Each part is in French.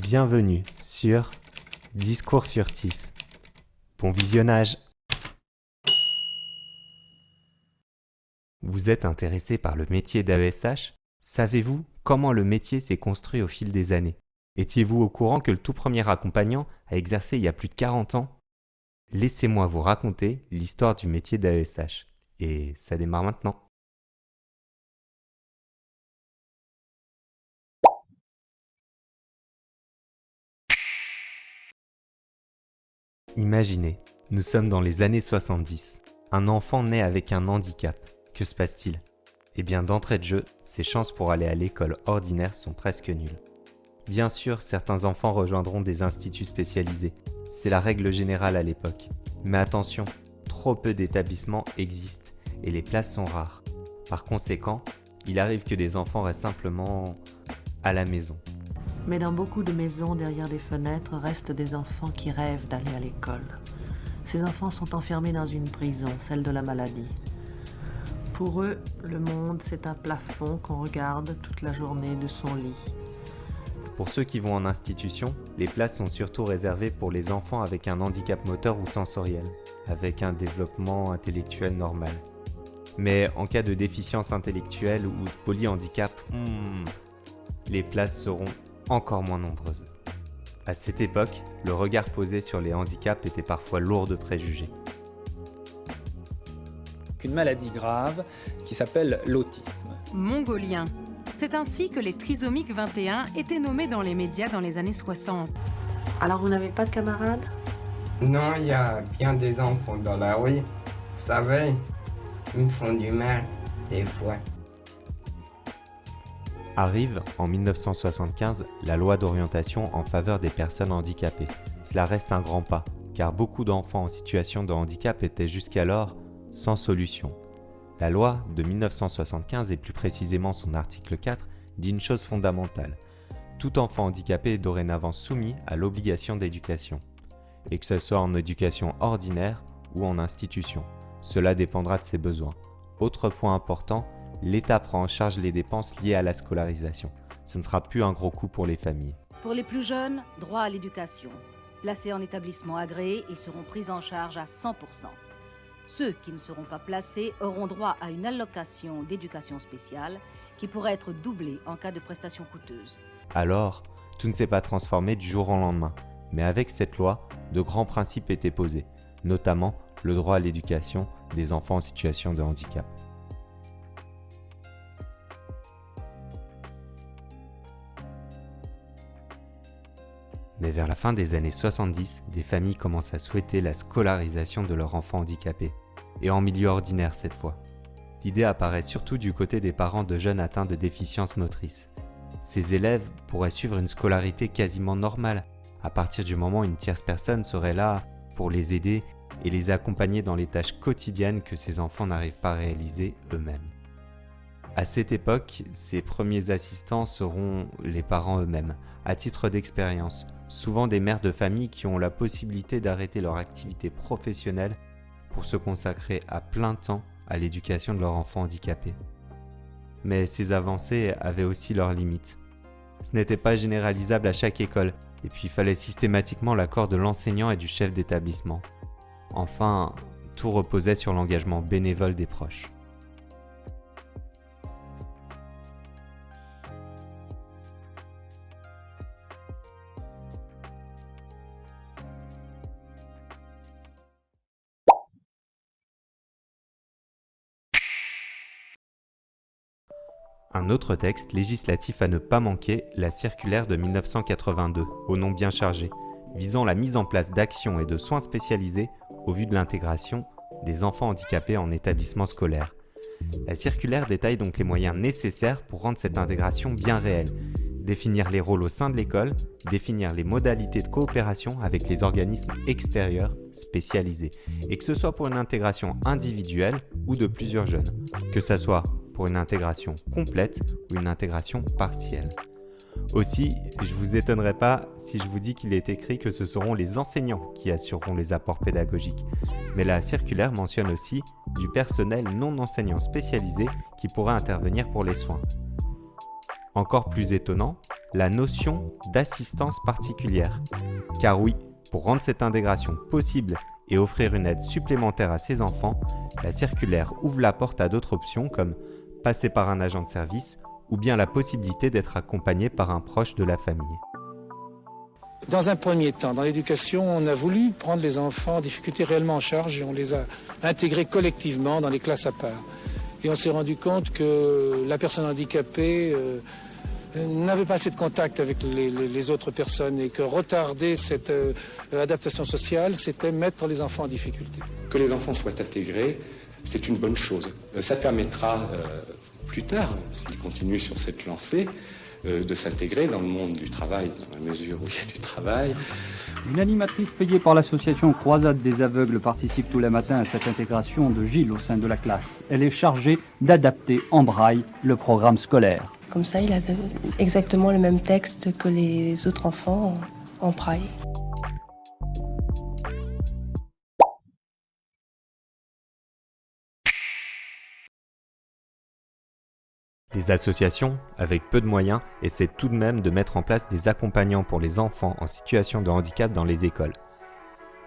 Bienvenue sur Discours furtif. Bon visionnage. Vous êtes intéressé par le métier d'AESH? Savez-vous comment le métier s'est construit au fil des années? Étiez-vous au courant que le tout premier accompagnant a exercé il y a plus de 40 ans? Laissez-moi vous raconter l'histoire du métier d'AESH. Et ça démarre maintenant. Imaginez, nous sommes dans les années 70. Un enfant naît avec un handicap. Que se passe-t-il? Eh bien, d'entrée de jeu, ses chances pour aller à l'école ordinaire sont presque nulles. Bien sûr, certains enfants rejoindront des instituts spécialisés. C'est la règle générale à l'époque. Mais attention, trop peu d'établissements existent et les places sont rares. Par conséquent, il arrive que des enfants restent simplement à la maison. Mais dans beaucoup de maisons, derrière des fenêtres, restent des enfants qui rêvent d'aller à l'école. Ces enfants sont enfermés dans une prison, celle de la maladie. Pour eux, le monde, c'est un plafond qu'on regarde toute la journée de son lit. Pour ceux qui vont en institution, les places sont surtout réservées pour les enfants avec un handicap moteur ou sensoriel, avec un développement intellectuel normal. Mais en cas de déficience intellectuelle ou de polyhandicap, les places seront encore moins nombreuses. À cette époque, le regard posé sur les handicaps était parfois lourd de préjugés. Une maladie grave qui s'appelle l'autisme. Mongolien. C'est ainsi que les trisomiques 21 étaient nommés dans les médias dans les années 60. Alors vous n'avez pas de camarades? Non, il y a bien des enfants dans la rue. Vous savez, ils me font du mal, des fois. Arrive, en 1975, la loi d'orientation en faveur des personnes handicapées. Cela reste un grand pas, car beaucoup d'enfants en situation de handicap étaient jusqu'alors sans solution. La loi de 1975, et plus précisément son article 4, dit une chose fondamentale. Tout enfant handicapé est dorénavant soumis à l'obligation d'éducation, et que ce soit en éducation ordinaire ou en institution. Cela dépendra de ses besoins. Autre point important, l'État prend en charge les dépenses liées à la scolarisation. Ce ne sera plus un gros coût pour les familles. Pour les plus jeunes, droit à l'éducation. Placés en établissement agréé, ils seront pris en charge à 100%. Ceux qui ne seront pas placés auront droit à une allocation d'éducation spéciale qui pourrait être doublée en cas de prestations coûteuses. Alors, tout ne s'est pas transformé du jour au lendemain. Mais avec cette loi, de grands principes étaient posés, notamment le droit à l'éducation des enfants en situation de handicap. Mais vers la fin des années 70, des familles commencent à souhaiter la scolarisation de leurs enfants handicapés, et en milieu ordinaire cette fois. L'idée apparaît surtout du côté des parents de jeunes atteints de déficience motrice. Ces élèves pourraient suivre une scolarité quasiment normale, à partir du moment où une tierce personne serait là pour les aider et les accompagner dans les tâches quotidiennes que ces enfants n'arrivent pas à réaliser eux-mêmes. À cette époque, ces premiers assistants seront les parents eux-mêmes, à titre d'expérience, souvent des mères de famille qui ont la possibilité d'arrêter leur activité professionnelle pour se consacrer à plein temps à l'éducation de leur enfant handicapé. Mais ces avancées avaient aussi leurs limites. Ce n'était pas généralisable à chaque école, et puis il fallait systématiquement l'accord de l'enseignant et du chef d'établissement. Enfin, tout reposait sur l'engagement bénévole des proches. Un autre texte législatif à ne pas manquer, la circulaire de 1982, au nom bien chargé, visant la mise en place d'actions et de soins spécialisés au vu de l'intégration des enfants handicapés en établissement scolaire. La circulaire détaille donc les moyens nécessaires pour rendre cette intégration bien réelle, définir les rôles au sein de l'école, définir les modalités de coopération avec les organismes extérieurs spécialisés, et que ce soit pour une intégration individuelle ou de plusieurs jeunes, que ce soit pour une intégration complète ou une intégration partielle. Aussi, je ne vous étonnerai pas si je vous dis qu'il est écrit que ce seront les enseignants qui assureront les apports pédagogiques. Mais la circulaire mentionne aussi du personnel non enseignant spécialisé qui pourra intervenir pour les soins. Encore plus étonnant, la notion d'assistance particulière. Car oui, pour rendre cette intégration possible et offrir une aide supplémentaire à ces enfants, la circulaire ouvre la porte à d'autres options comme passer par un agent de service ou bien la possibilité d'être accompagné par un proche de la famille. Dans un premier temps, dans l'éducation, on a voulu prendre les enfants en difficulté réellement en charge et on les a intégrés collectivement dans les classes à part. Et on s'est rendu compte que la personne handicapée n'avait pas assez de contact avec les autres personnes et que retarder cette adaptation sociale, c'était mettre les enfants en difficulté. Que les enfants soient intégrés, c'est une bonne chose. Ça permettra plus tard, s'ils continuent sur cette lancée, de s'intégrer dans le monde du travail, dans la mesure où il y a du travail. Une animatrice payée par l'association Croisade des aveugles participe tous les matins à cette intégration de Gilles au sein de la classe. Elle est chargée d'adapter en braille le programme scolaire. Comme ça, il avait exactement le même texte que les autres enfants en braille. Les associations, avec peu de moyens, essaient tout de même de mettre en place des accompagnants pour les enfants en situation de handicap dans les écoles.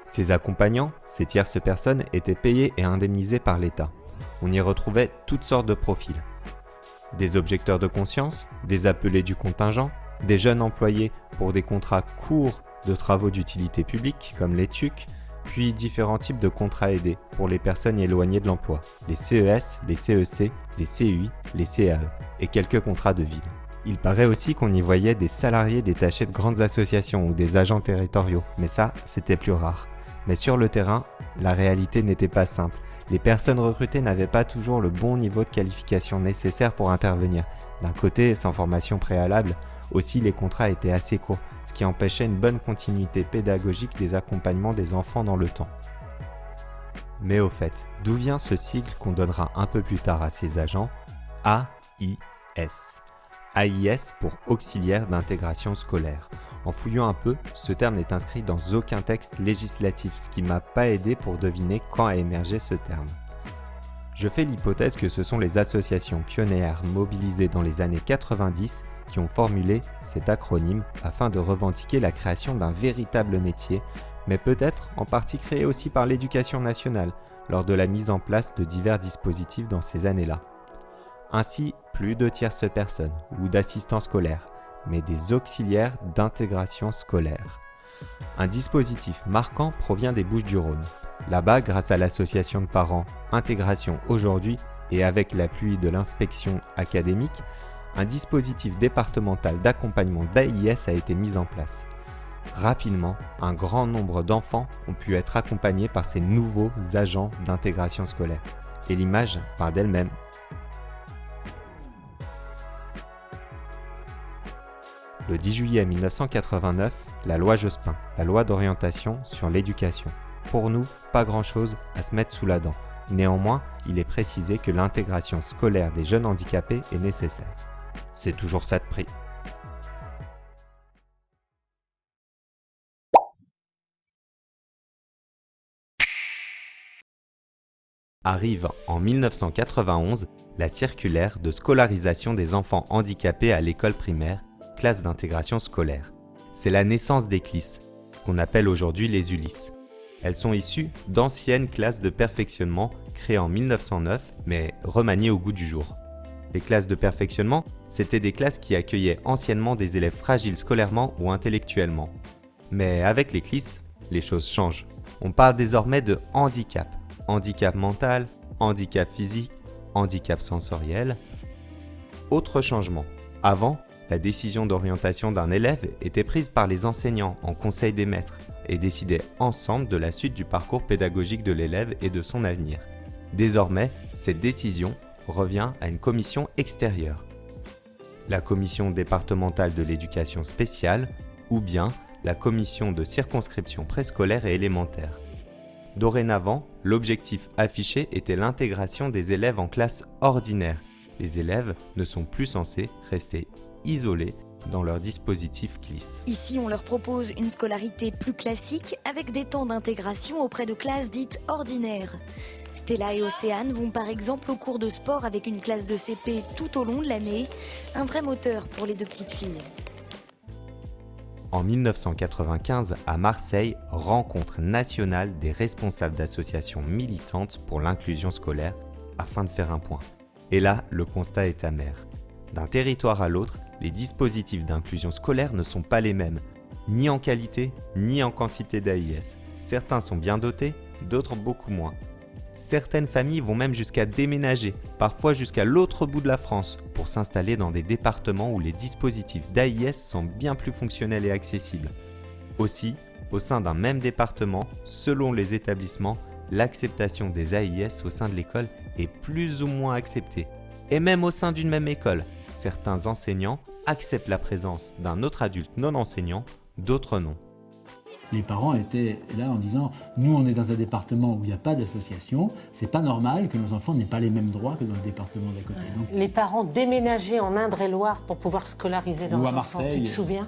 Ces accompagnants, ces tierces personnes, étaient payés et indemnisés par l'État. On y retrouvait toutes sortes de profils. Des objecteurs de conscience, des appelés du contingent, des jeunes employés pour des contrats courts de travaux d'utilité publique comme les TUC, puis différents types de contrats aidés pour les personnes éloignées de l'emploi, les CES, les CEC, les CUI, les CAE et quelques contrats de ville. Il paraît aussi qu'on y voyait des salariés détachés de grandes associations ou des agents territoriaux, mais ça, c'était plus rare. Mais sur le terrain, la réalité n'était pas simple. Les personnes recrutées n'avaient pas toujours le bon niveau de qualification nécessaire pour intervenir. D'un côté, sans formation préalable, aussi les contrats étaient assez courts, ce qui empêchait une bonne continuité pédagogique des accompagnements des enfants dans le temps. Mais au fait, d'où vient ce sigle qu'on donnera un peu plus tard à ces agents ? AIS. AIS pour auxiliaire d'intégration scolaire. En fouillant un peu, ce terme n'est inscrit dans aucun texte législatif, ce qui m'a pas aidé pour deviner quand a émergé ce terme. Je fais l'hypothèse que ce sont les associations pionnières mobilisées dans les années 90 qui ont formulé cet acronyme afin de revendiquer la création d'un véritable métier, mais peut-être en partie créé aussi par l'Éducation nationale lors de la mise en place de divers dispositifs dans ces années-là. Ainsi, plus de tierces personnes ou d'assistants scolaires, mais des auxiliaires d'intégration scolaire. Un dispositif marquant provient des Bouches-du-Rhône. Là-bas, grâce à l'association de parents Intégration Aujourd'hui et avec l'appui de l'inspection académique, un dispositif départemental d'accompagnement d'AIS a été mis en place. Rapidement, un grand nombre d'enfants ont pu être accompagnés par ces nouveaux agents d'intégration scolaire. Et l'image parle d'elle-même. Le 10 juillet 1989, la loi Jospin, la loi d'orientation sur l'éducation. Pour nous, pas grand-chose à se mettre sous la dent. Néanmoins, il est précisé que l'intégration scolaire des jeunes handicapés est nécessaire. C'est toujours ça de prix. Arrive en 1991 la circulaire de scolarisation des enfants handicapés à l'école primaire, classe d'intégration scolaire. C'est la naissance des CLIS, qu'on appelle aujourd'hui les ULIS. Elles sont issues d'anciennes classes de perfectionnement créées en 1909, mais remaniées au goût du jour. Les classes de perfectionnement, c'était des classes qui accueillaient anciennement des élèves fragiles scolairement ou intellectuellement. Mais avec les CLIS, les choses changent. On parle désormais de handicap. Handicap mental, handicap physique, handicap sensoriel. Autre changement. Avant, la décision d'orientation d'un élève était prise par les enseignants en conseil des maîtres et décidaient ensemble de la suite du parcours pédagogique de l'élève et de son avenir. Désormais, cette décision revient à une commission extérieure. La commission départementale de l'éducation spéciale ou bien la commission de circonscription préscolaire et élémentaire. Dorénavant, l'objectif affiché était l'intégration des élèves en classe ordinaire. Les élèves ne sont plus censés rester isolés dans leur dispositif CLIS. Ici, on leur propose une scolarité plus classique avec des temps d'intégration auprès de classes dites ordinaires. Stella et Océane vont par exemple au cours de sport avec une classe de CP tout au long de l'année, un vrai moteur pour les deux petites filles. En 1995, à Marseille, rencontre nationale des responsables d'associations militantes pour l'inclusion scolaire afin de faire un point. Et là, le constat est amer. D'un territoire à l'autre, les dispositifs d'inclusion scolaire ne sont pas les mêmes, ni en qualité, ni en quantité d'AIS. Certains sont bien dotés, d'autres beaucoup moins. Certaines familles vont même jusqu'à déménager, parfois jusqu'à l'autre bout de la France, pour s'installer dans des départements où les dispositifs d'AIS sont bien plus fonctionnels et accessibles. Aussi, au sein d'un même département, selon les établissements, l'acceptation des AIS au sein de l'école est plus ou moins acceptée. Et même au sein d'une même école, certains enseignants acceptent la présence d'un autre adulte non enseignant, d'autres non. Les parents étaient là en disant « Nous, on est dans un département où il n'y a pas d'association, c'est pas normal que nos enfants n'aient pas les mêmes droits que dans le département d'à côté. » Les parents déménageaient en Indre-et-Loire pour pouvoir scolariser leurs enfants. Marseille. Tu te souviens ?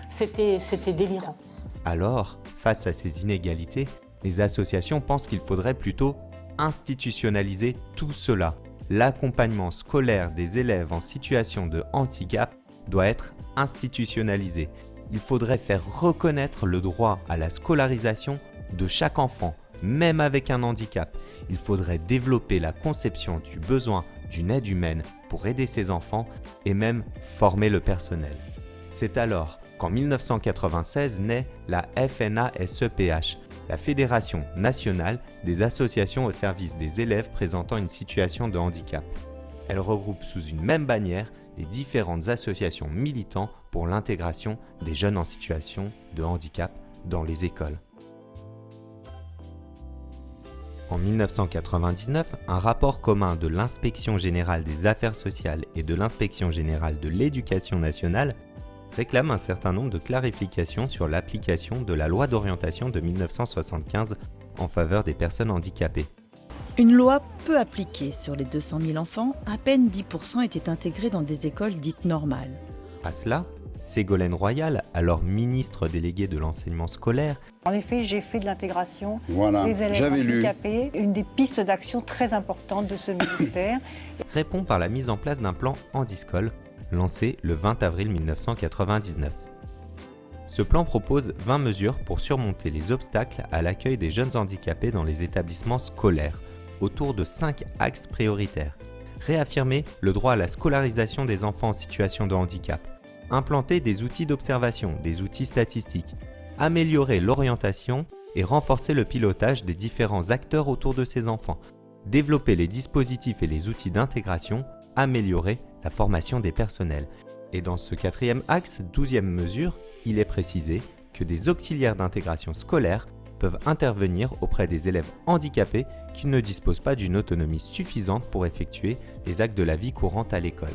C'était délirant. Alors, face à ces inégalités, les associations pensent qu'il faudrait plutôt institutionnaliser tout cela. L'accompagnement scolaire des élèves en situation de handicap doit être institutionnalisé. Il faudrait faire reconnaître le droit à la scolarisation de chaque enfant, même avec un handicap. Il faudrait développer la conception du besoin d'une aide humaine pour aider ces enfants et même former le personnel. C'est alors qu'en 1996 naît la FNASEPH, la Fédération nationale des associations au service des élèves présentant une situation de handicap. Elle regroupe sous une même bannière les différentes associations militant pour l'intégration des jeunes en situation de handicap dans les écoles. En 1999, un rapport commun de l'Inspection générale des affaires sociales et de l'Inspection générale de l'éducation nationale réclame un certain nombre de clarifications sur l'application de la loi d'orientation de 1975 en faveur des personnes handicapées. Une loi peu appliquée. Sur les 200 000 enfants, à peine 10% étaient intégrés dans des écoles dites normales. À cela, Ségolène Royal, alors ministre déléguée de l'enseignement scolaire, en effet, j'ai fait de l'intégration des élèves handicapés, une des pistes d'action très importantes de ce ministère. Répond par la mise en place d'un plan Handiscole, lancé le 20 avril 1999. Ce plan propose 20 mesures pour surmonter les obstacles à l'accueil des jeunes handicapés dans les établissements scolaires, autour de 5 axes prioritaires. Réaffirmer le droit à la scolarisation des enfants en situation de handicap. Implanter des outils d'observation, des outils statistiques. Améliorer l'orientation et renforcer le pilotage des différents acteurs autour de ces enfants. Développer les dispositifs et les outils d'intégration. Améliorer la formation des personnels. Et dans ce 4e axe, 12e mesure, il est précisé que des auxiliaires d'intégration scolaire peuvent intervenir auprès des élèves handicapés qui ne disposent pas d'une autonomie suffisante pour effectuer les actes de la vie courante à l'école.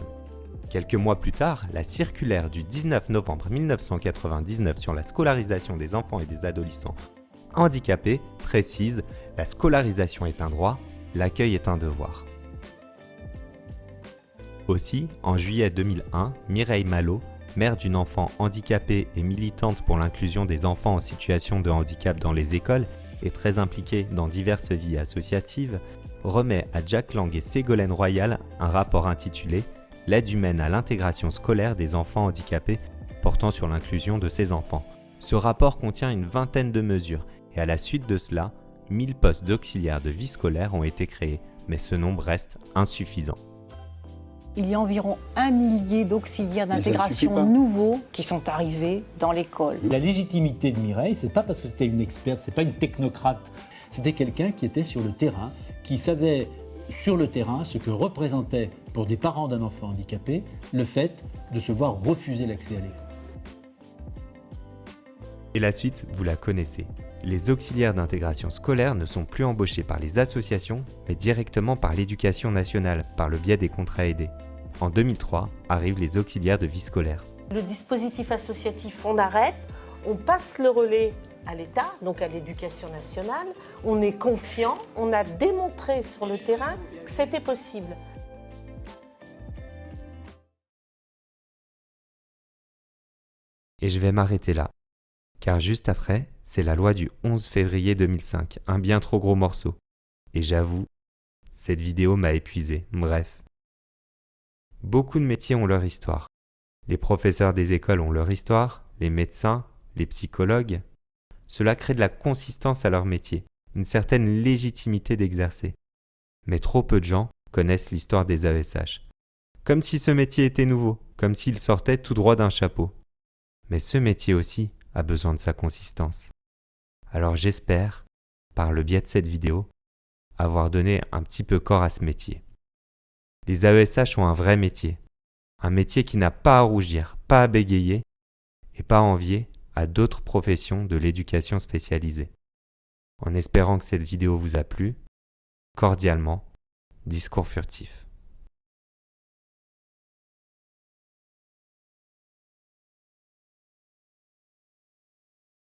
Quelques mois plus tard, la circulaire du 19 novembre 1999 sur la scolarisation des enfants et des adolescents handicapés précise « La scolarisation est un droit, l'accueil est un devoir ». Aussi, en juillet 2001, Mireille Malo, mère d'une enfant handicapée et militante pour l'inclusion des enfants en situation de handicap dans les écoles et très impliquée dans diverses vies associatives, remet à Jack Lang et Ségolène Royal un rapport intitulé « L'aide humaine à l'intégration scolaire des enfants handicapés portant sur l'inclusion de ces enfants ». Ce rapport contient une vingtaine de mesures et à la suite de cela, 1000 postes d'auxiliaires de vie scolaire ont été créés, mais ce nombre reste insuffisant. Il y a environ 1 millier d'auxiliaires d'intégration nouveaux qui sont arrivés dans l'école. La légitimité de Mireille, c'est pas parce que c'était une experte, c'est pas une technocrate. C'était quelqu'un qui était sur le terrain, qui savait sur le terrain ce que représentait pour des parents d'un enfant handicapé le fait de se voir refuser l'accès à l'école. Et la suite, vous la connaissez. Les auxiliaires d'intégration scolaire ne sont plus embauchés par les associations, mais directement par l'Éducation nationale, par le biais des contrats aidés. En 2003, arrivent les auxiliaires de vie scolaire. Le dispositif associatif, on arrête, on passe le relais à l'État, donc à l'Éducation nationale. On est confiant, on a démontré sur le terrain que c'était possible. Et je vais m'arrêter là. Car juste après, c'est la loi du 11 février 2005, un bien trop gros morceau. Et j'avoue, cette vidéo m'a épuisé, bref. Beaucoup de métiers ont leur histoire. Les professeurs des écoles ont leur histoire, les médecins, les psychologues, cela crée de la consistance à leur métier, une certaine légitimité d'exercer. Mais trop peu de gens connaissent l'histoire des AESH. Comme si ce métier était nouveau, comme s'il sortait tout droit d'un chapeau. Mais ce métier aussi a besoin de sa consistance. Alors j'espère, par le biais de cette vidéo, avoir donné un petit peu corps à ce métier. Les AESH ont un vrai métier. Un métier qui n'a pas à rougir, pas à bégayer et pas à envier à d'autres professions de l'éducation spécialisée. En espérant que cette vidéo vous a plu, cordialement, Discours furtif.